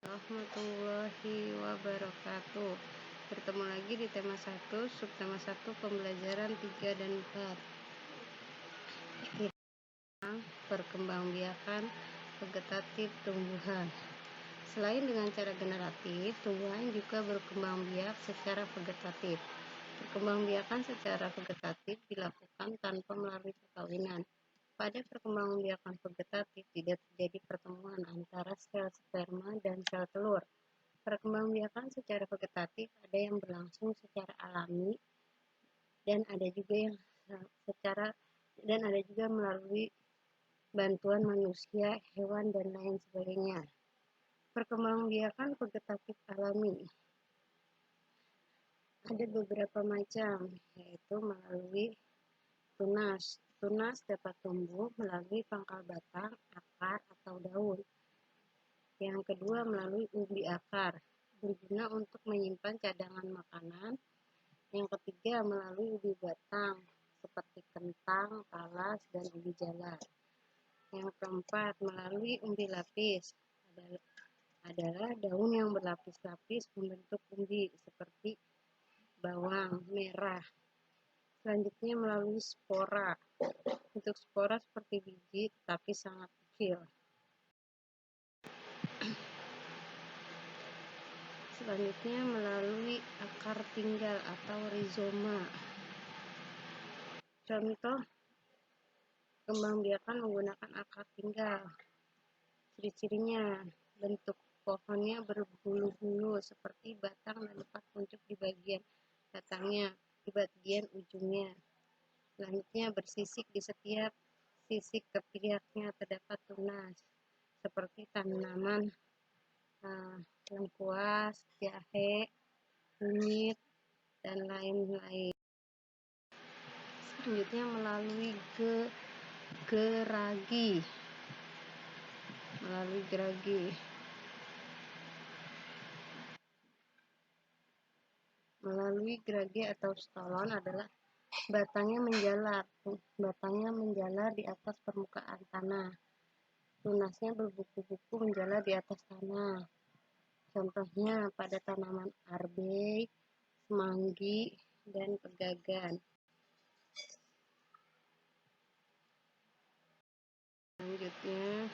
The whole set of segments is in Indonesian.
Warahmatullahi wabarakatuh. Bertemu lagi di tema 1, subtema 1, pembelajaran 3 dan 4. Perkembangbiakan vegetatif tumbuhan. Selain dengan cara generatif, tumbuhan juga berkembang biak secara vegetatif. Perkembangbiakan secara vegetatif dilakukan tanpa melalui perkawinan. Pada perkembangbiakan vegetatif tidak terjadi pertemuan antara sel sperma dan sel telur. Perkembangbiakan secara vegetatif ada yang berlangsung secara alami dan ada juga melalui bantuan manusia, hewan, dan lain sebagainya. Perkembangbiakan vegetatif alami ada beberapa macam, yaitu melalui tunas. Tunas dapat tumbuh melalui pangkal batang, akar, atau daun. Yang kedua melalui umbi akar, berguna untuk menyimpan cadangan makanan. Yang ketiga melalui ubi batang, seperti kentang, talas, dan ubi jalar. Yang keempat melalui umbi lapis, adalah daun yang berlapis-lapis membentuk umbi, seperti bawang merah. Selanjutnya melalui spora. Bentuk spora seperti biji, tetapi sangat kecil. Selanjutnya melalui akar tinggal atau rizoma. Contoh kembangbiakan menggunakan akar tinggal. Ciri-cirinya, bentuk pohonnya berbulu-bulu seperti batang dan lepas kuncup di bagian batangnya, di bagian ujungnya. Selanjutnya bersisik di setiap sisik ketiaknya terdapat tunas, seperti tanaman lengkuas, jahe, kunyit, dan lain-lain. Selanjutnya melalui geragi. Melalui geragi atau stolon adalah batangnya menjalar di atas permukaan tanah. Tunasnya berbuku-buku menjalar di atas tanah. Contohnya pada tanaman arbei, semanggi, dan pegagan. Selanjutnya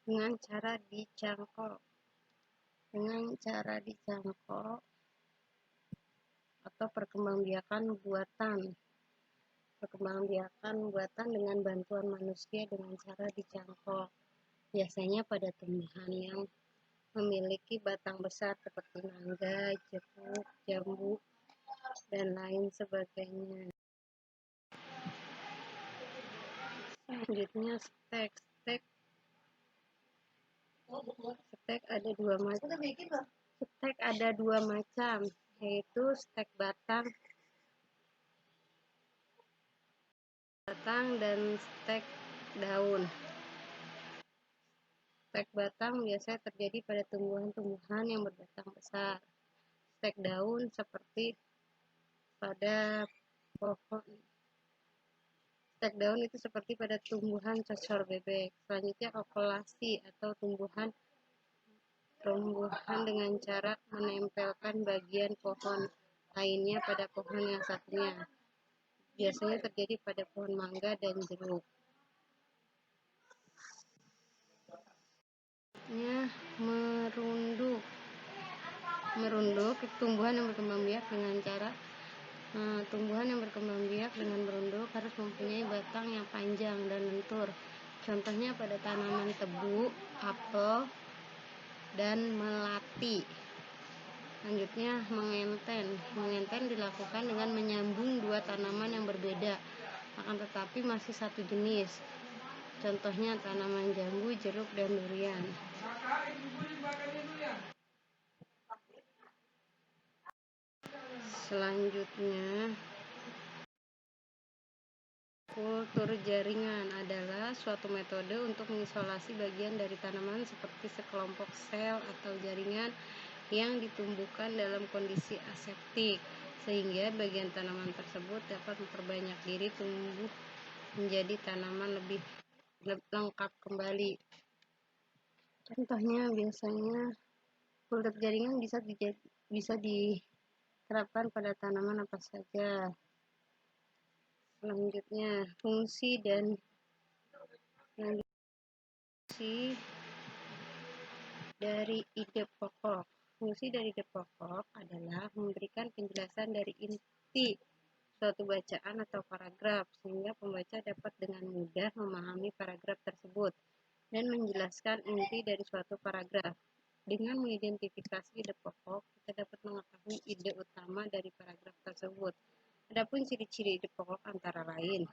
dengan cara dicangkok atau perkembangbiakan buatan dengan bantuan manusia dengan cara dicangkok, biasanya pada tumbuhan yang memiliki batang besar seperti mangga, jeruk, jambu, dan lain sebagainya. Selanjutnya stek ada dua macam, yaitu stek batang dan stek daun. Stek batang biasanya terjadi pada tumbuhan-tumbuhan yang berbatang besar. Stek daun seperti pada pohon. Stek daun itu seperti pada tumbuhan cocor bebek. Selanjutnya okulasi atau tumbuhan dengan cara menempelkan bagian pohon lainnya pada pohon yang satunya. Biasanya terjadi pada pohon mangga dan jeruk. Merunduk tumbuhan yang berkembang biak dengan merunduk harus mempunyai batang yang panjang dan lentur. Contohnya pada tanaman tebu, apel, dan melati. Selanjutnya mengenten dilakukan dengan menyambung dua tanaman yang berbeda, akan tetapi masih satu jenis. Contohnya tanaman jambu, jeruk, dan durian. Selanjutnya, kultur jaringan adalah suatu metode untuk mengisolasi bagian dari tanaman seperti sekelompok sel atau jaringan yang ditumbuhkan dalam kondisi aseptik, sehingga bagian tanaman tersebut dapat memperbanyak diri tumbuh menjadi tanaman lebih lengkap kembali. Contohnya biasanya kultur jaringan bisa diterapkan pada tanaman apa saja. Selanjutnya, fungsi dari ide pokok. Fungsi dari ide pokok adalah memberikan penjelasan dari inti suatu bacaan atau paragraf, sehingga pembaca dapat dengan mudah memahami paragraf tersebut dan menjelaskan inti dari suatu paragraf. Dengan mengidentifikasi ide pokok, kita dapat mengetahui ide utama dari paragraf tersebut. Adapun ciri-ciri ide pokok antara lain: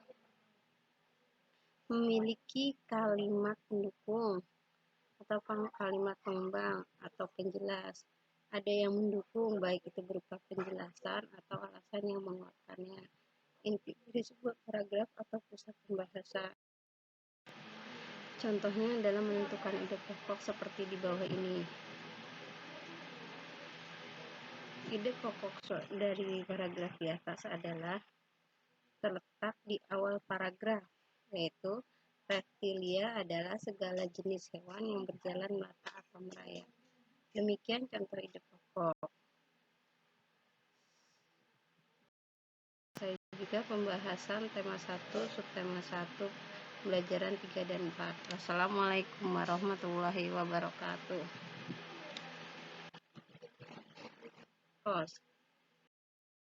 memiliki kalimat pendukung atau kalimat pengembang atau penjelas. Ada yang mendukung, baik itu berupa penjelasan atau alasan yang menguatkannya. Inti dari sebuah paragraf atau pusat pembahasan. Contohnya adalah menentukan ide pokok seperti di bawah ini. Ide pokok dari paragraf di atas adalah terletak di awal paragraf, yaitu reptilia adalah segala jenis hewan yang berjalan melata atau merayap. Demikian contoh ide pokok. Saya juga pembahasan tema 1, subtema 1, pembelajaran 3 dan 4. Wassalamualaikum warahmatullahi wabarakatuh.